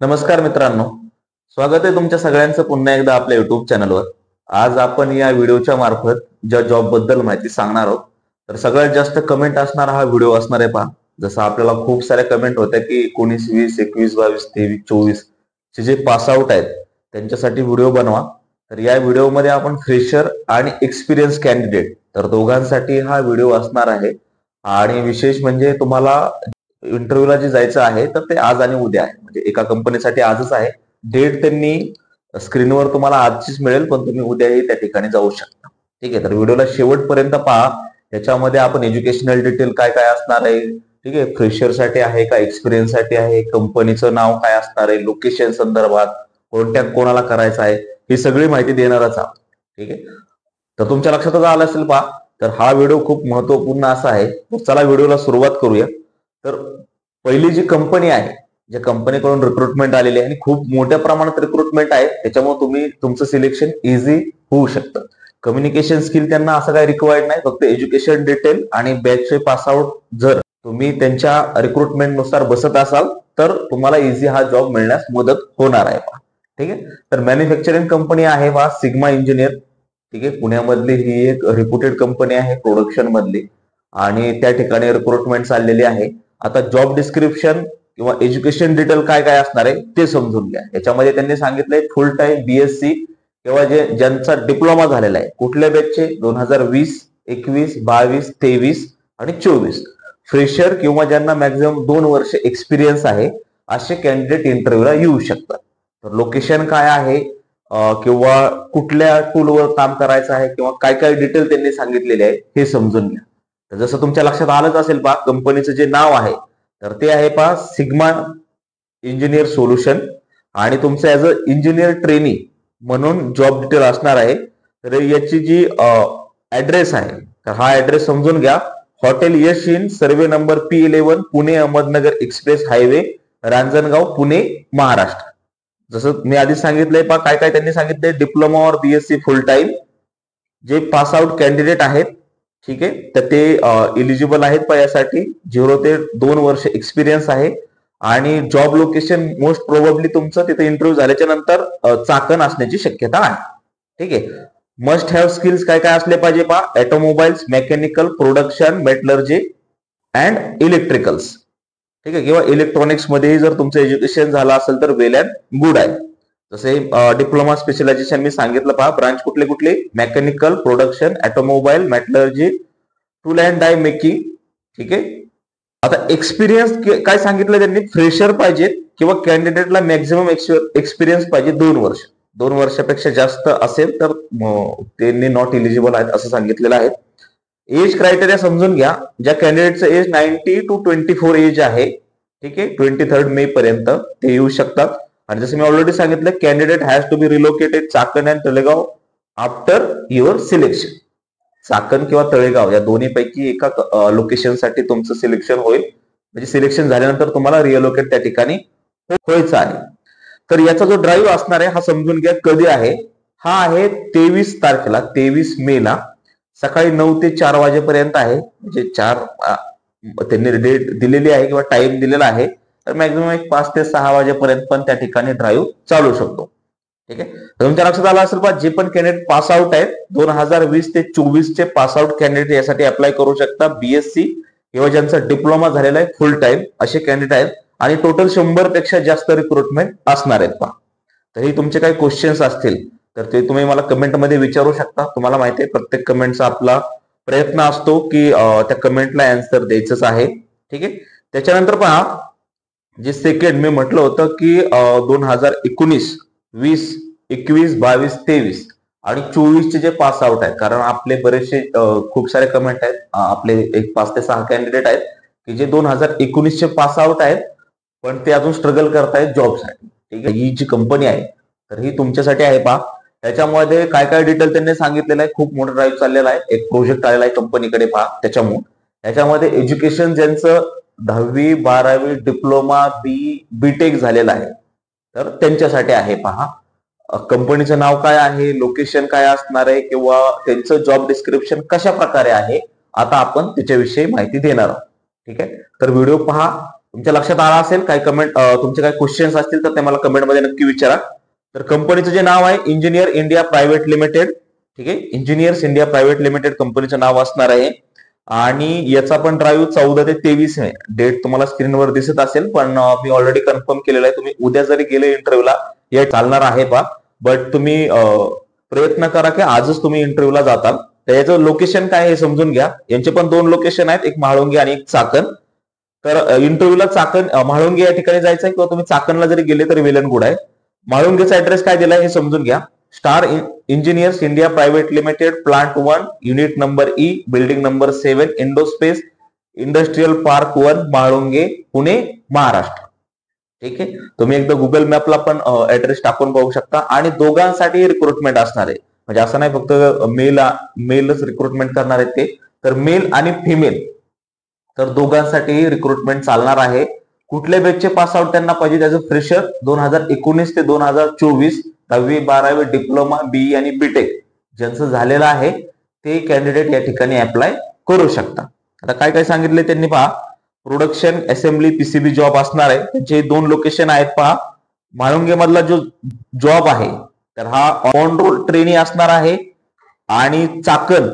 नमस्कार मित्रांनो, स्वागत आहे तुमच्या सगळ्यांचं पुन्हा एकदा आपल्या युट्यूब चॅनलवर. आज आपण या व्हिडिओच्या मार्फत ज्या जॉब बद्दल माहिती सांगणार आहोत, तर सगळ्यात जास्त कमेंट असणारा हा व्हिडिओ असणार आहे पहा. जसं आपल्याला खूप साऱ्या कमेंट होत्या की 19, 20, 21, 22, 23, 24 चे जे पास आउट आहेत त्यांच्यासाठी व्हिडिओ बनवा. तर या व्हिडिओमध्ये आपण फ्रेशर आणि एक्सपिरियन्स कॅन्डिडेट तर दोघांसाठी हा व्हिडिओ असणार आहे. आणि विशेष म्हणजे तुम्हाला इंटरव्ह्यूला जे जायचं आहे तर ते आज आणि उद्या आहे, म्हणजे एका कंपनीसाठी आजच आहे. डेट त्यांनी स्क्रीनवर तुम्हाला आजचीच मिळेल, पण तुम्ही उद्याही त्या ठिकाणी जाऊ शकता. ठीक आहे, तर व्हिडिओला शेवटपर्यंत पहा. त्याच्यामध्ये आपण एज्युकेशनल डिटेल काय काय असणार आहे, ठीक आहे, फ्रेशरसाठी आहे का एक्सपिरियन्ससाठी आहे, कंपनीचं नाव काय असणार आहे, लोकेशन संदर्भात कोणत्या कोणाला करायचं आहे, ही सगळी माहिती देणारच आहोत. ठीक आहे, तर तुमच्या लक्षातच आलं असेल पहा. तर हा व्हिडिओ खूप महत्वपूर्ण असा आहे. तर चला व्हिडिओला सुरुवात करूया. तर पहिली जी कंपनी आहे, ज्या कंपनीकडून रिक्रुटमेंट आलेली आहे आणि खूप मोठ्या प्रमाणात रिक्रुटमेंट आहे, त्याच्यामुळे तुम्ही तुमचं सिलेक्शन इझी होऊ शकतं. कम्युनिकेशन स्किल त्यांना असं काही रिक्वायर्ड नाही, फक्त एज्युकेशन डिटेल आणि बॅचचे पासआउट जर तुम्ही त्यांच्या रिक्रुटमेंट नुसार बसत असाल तर तुम्हाला इझी हा जॉब मिळण्यास मदत होणार आहे. ठीक आहे, तर मॅन्युफॅक्चरिंग कंपनी आहे पहा, सिग्मा इंजिनियर. ठीक आहे, पुण्यामधली ही एक रिप्युटेड कंपनी आहे प्रोडक्शन मधली, आणि त्या ठिकाणी रिक्रुटमेंट चाललेली आहे. आता जॉब डिस्क्रिप्शन किंवा एज्युकेशन डिटेल काय काय असणार आहे ते समजून घ्या. याच्यामध्ये त्यांनी सांगितलंय फुल टाइम बीएससी किंवा ज्यांचा डिप्लोमा झालेला आहे, कुठल्या बॅचचे 2020, 21, 22, 23 आणि 24, फ्रेशर किंवा ज्यांना मॅक्झिमम 2 वर्ष एक्सपिरियन्स आहे असे कॅन्डिडेट इंटरव्ह्यूला येऊ शकतात. तर लोकेशन काय आहे किंवा कुठल्या टूलवर काम करायचं आहे किंवा काय काय डिटेल त्यांनी सांगितलेले आहे हे समजून घ्या. तर जसं तुमच्या लक्षात आलंच असेल पहा, कंपनीचं जे नाव आहे तर ते आहे पहा सिग्मा इंजिनियर सोल्युशन, आणि तुमचं ऍज अ इंजिनियर ट्रेनी म्हणून जॉब डिटेल असणार आहे. तर याची जी ऍड्रेस आहे तर हा ऍड्रेस समजून घ्या. Hotel Yash in, survey number P11, Pune Ahmednagar express highway, Ranjangaon, Pune, Maharashtra. जसं मी आधी सांगितलंय पहा, काय काय त्यांनी सांगितलंय, डिप्लोमा और बीएससी फुल टाइम जे पास आउट कॅन्डिडेट आहेत, ठीक आहे, तर ते इलिजिबल आहेत पण यासाठी 0 ते 2 वर्ष एक्सपिरियन्स आहे. आणि जॉब लोकेशन मोस्ट प्रोबेबली तुमचं तिथे इंटरव्ह्यू झाल्याच्या नंतर चाकण असण्याची शक्यता आहे. ठीक आहे, मस्ट हॅव स्किल्स काय काय असले पाहिजे पहा, automobiles, mechanical, production, metallurgy and electricals. ठीक आहे, किंवा इलेक्ट्रॉनिक्स मध्येही जर तुमचं एज्युकेशन झालं असेल तर वेल अँड गुड आहे. जसे डिप्लोमा स्पेशलायझेशन मी सांगितलं पहा, ब्रांच कुठले कुठले, mechanical, production, automobile, metallurgy, tool and die making. ठीक आहे, आता एक्सपिरियन्स काय सांगितलं त्यांनी, फ्रेशर पाहिजे किंवा कॅन्डिडेटला मॅक्झिमम एक्सपिरियन्स पाहिजे 2 वर्ष. 2 वर्षापेक्षा जास्त असेल तर त्यांनी नॉट इलिजिबल आहेत असं सांगितलेलं आहे. एज क्रायटेरिया समजून घ्या. ज्या कॅन्डिडेटचं एज 90 to 24 एज आहे, ठीक आहे, 23 मे पर्यंत ते येऊ शकतात. आणि जसं मी ऑलरेडी सांगितलं, candidate has to be relocated Chakan and Talegaon after your selection. Chakan किंवा तळेगाव या दोन्ही पैकी एका लोकेशनसाठी तुमचं सिलेक्शन होईल, म्हणजे सिलेक्शन झाल्यानंतर तुम्हाला रिअलोकेट त्या ठिकाणी व्हायचं आहे. तर याचा जो ड्राईव्ह असणार आहे हा समजून घ्या कधी आहे. हा आहे 23 तारखेला, 23 मे ला, सकाळी 9 ते 4 वाजेपर्यंत आहे. म्हणजे 4 त्यांनी डेट दिलेली आहे किंवा टाइम दिलेला आहे. तर मॅक्झिमम एक 5 ते 6 वाजेपर्यंत पण त्या ठिकाणी ड्राईव्ह चालू शकतो. ठीक आहे, तुमच्या लक्षात आलं असेल पहा, जे पण कॅन्डिडेट पास आउट आहेत 2020 ते 24 चे पास आउट कॅन्डिडेट यासाठी अप्लाय करू शकता. बीएससी किंवा ज्यांचा डिप्लोमा झालेला आहे फुल टाइम असे कॅन्डिडेट आहेत. आणि टोटल 100 पेक्षा जास्त रिक्रुटमेंट असणार आहेत पहा. तरी तुमचे काही क्वेश्चन्स असतील तर ते तुम्ही मला कमेंटमध्ये विचारू शकता. तुम्हाला माहिती आहे प्रत्येक कमेंटचा आपला प्रयत्न असतो की त्या कमेंटला आन्सर द्यायचंच आहे. ठीक आहे, त्याच्यानंतर पहा, जे सेकंड मी म्हटलं होतं की 2019, 20, 21, 22, 23 आणि 24 चे जे पास आउट आहेत, कारण आपले बरेचसे खूप सारे कमेंट आहेत, आपले एक 5 ते 6 कॅन्डिडेट आहेत की जे 2019 चे पास आउट आहेत पण ते अजून स्ट्रगल करतायत जॉबसाठी. ठीक आहे, ही जी कंपनी आहे तर ही तुमच्यासाठी आहे पहा. त्याच्यामध्ये काय काय डिटेल त्यांनी सांगितलेलं आहे, खूप मोठा ड्राईव्ह चाललेला आहे, एक प्रोजेक्ट आलेला आहे कंपनीकडे पहा. त्याच्यामध्ये एज्युकेशन ज्यांचं 10वी 12वी डिप्लोमा बीटेक झालेला आहे तर त्यांच्यासाठी आहे पहा. कंपनीचं नाव काय आहे, लोकेशन काय असणार आहे किंवा त्यांचं जॉब डिस्क्रिप्शन कशा प्रकारे आहे, आता आपण त्याच्याविषयी माहिती देणार आहोत. ठीक आहे, तर व्हिडिओ पहा, तुमच्या लक्षात आला असेल. काही कमेंट तुमचे काही क्वेश्चन्स असतील तर ते मला कमेंटमध्ये नक्की विचारा. तर कंपनीचं जे नाव आहे इंजिनियर इंडिया प्रायव्हेट लिमिटेड. ठीक आहे, इंजिनियर्स इंडिया प्रायव्हेट लिमिटेड कंपनीचं नाव असणार आहे. आणि याचा पण ड्राईव्ह 14 ते 23 मे डेट तुम्हाला स्क्रीनवर दिसत असेल, पण मी ऑलरेडी कन्फर्म केलेलं आहे. तुम्ही उद्या जरी गेले इंटरव्ह्यूला या चालणार आहे पा, बट तुम्ही प्रयत्न करा की आजच तुम्ही इंटरव्ह्यूला जाताल. तर याचं लोकेशन काय हे समजून घ्या. यांचे पण 2 लोकेशन आहेत, एक म्हाळुंगी आणि एक चाकण. तर इंटरव्ह्यूला चाकण म्हाळुंगी या ठिकाणी जायचं आहे, किंवा तुम्ही चाकणला जरी गेले तरी वेलनगुड आहे. म्हाळुंगीचा ऍड्रेस काय दिलाय हे समजून घ्या. Star engineers India private limited, plant 1, unit number E, building number 7, Indospace industrial park 1, Mhalunge, Pune, Maharashtra. ठीक आहे, तुम्ही एकदा गुगल मॅपला पण ऍड्रेस टाकून पाहू शकता. आणि दोघांसाठी रिक्रुटमेंट असणार आहे, म्हणजे असं नाही फक्त मेलच रिक्रुटमेंट करणार आहेत ते, तर मेल आणि फिमेल, तर दोघांसाठी रिक्रुटमेंट चालणार आहे. कुठल्या बॅचचे पास आउट त्यांना पाहिजे, त्याचं फ्रेशर 2019 ते 2024, 10वी 12वी डिप्लोमा, बीई आणि बीटेक ज्यांचं झालेलं आहे ते कॅन्डिडेट या ठिकाणी अप्लाय करू शकता. आता काय काय सांगितले त्यांनी पहा. प्रोडक्शन असेंब्ली पीसीबी जॉब असणार आहे. त्यांचे 2 लोकेशन आहेत पहा. म्हाळुंगे मधला जो जॉब आहे तर हा ऑन रोड ट्रेनी असणार आहे. आणि चाकण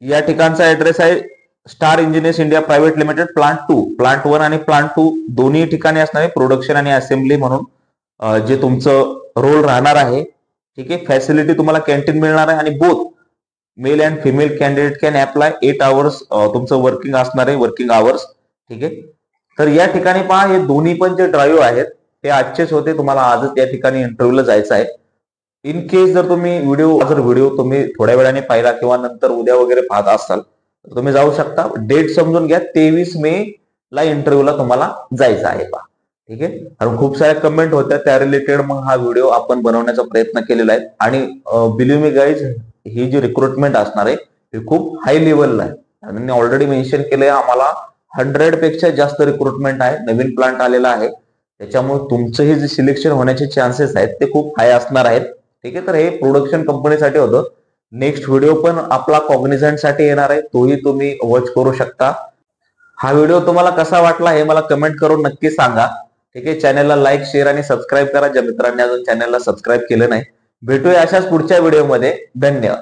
या ठिकाणचा ऍड्रेस आहे star engineers India private limited, plant 2, plant 1 आणि प्लांट 2 दोन्ही ठिकाणी असणार आहे प्रोडक्शन आणि असेंब्ली म्हणून जे तुमचं रोल राहणार आहे. ठीक आहे, फॅसिलिटी तुम्हाला कॅन्टीन मिळणार आहे. आणि both male and female candidate can apply. 8 hours तुमचं वर्किंग असणार आहे, वर्किंग आवर्स. ठीक आहे, तर या ठिकाणी पहा हे दोन्ही पण जे ड्राईव्ह आहेत ते आजचेच होते. तुम्हाला आजच या ठिकाणी इंटरव्ह्यूला जायचं आहे. इन केस जर तुम्ही व्हिडिओ तुम्ही थोड्या वेळाने पाहिला किंवा नंतर उद्या वगैरे पाहत असाल तर तुम्ही जाऊ शकता. डेट समजून घ्या, 23 मे ला इंटरव्ह्यूला तुम्हाला जायचं आहे पहा. ठीक आहे, कारण खूप साऱ्या कमेंट होत्या त्या रिलेटेड मग हा व्हिडिओ आपण बनवण्याचा प्रयत्न केलेला आहे. आणि बिलीव्ह मी गाईज, ही जी रिक्रुटमेंट असणार आहे ही खूप हाय लेवलला आहे. त्यांनी ऑलरेडी मेन्शन केलंय आम्हाला 100 पेक्षा जास्त रिक्रुटमेंट आहे. नवीन प्लांट आलेला आहे, त्याच्यामुळे तुमचं हे जे सिलेक्शन होण्याचे चान्सेस आहेत ते खूप हाय असणार आहेत. ठीक आहे, तर हे प्रोडक्शन कंपनीसाठी होतं. नेक्स्ट व्हिडिओ पण आपला कॉग्निझंट साठी येणार आहे, तोही तुम्ही वॉच करू शकता. हा व्हिडिओ तुम्हाला कसा वाटला हे मला कमेंट करून नक्की सांगा. ठीक आहे, चॅनलला लाईक, शेअर आणि सबस्क्राईब करा ज्या मित्रांनी अजून चॅनलला सबस्क्राईब केलं नाही. भेटूया अशाच पुढच्या व्हिडिओमध्ये. धन्यवाद.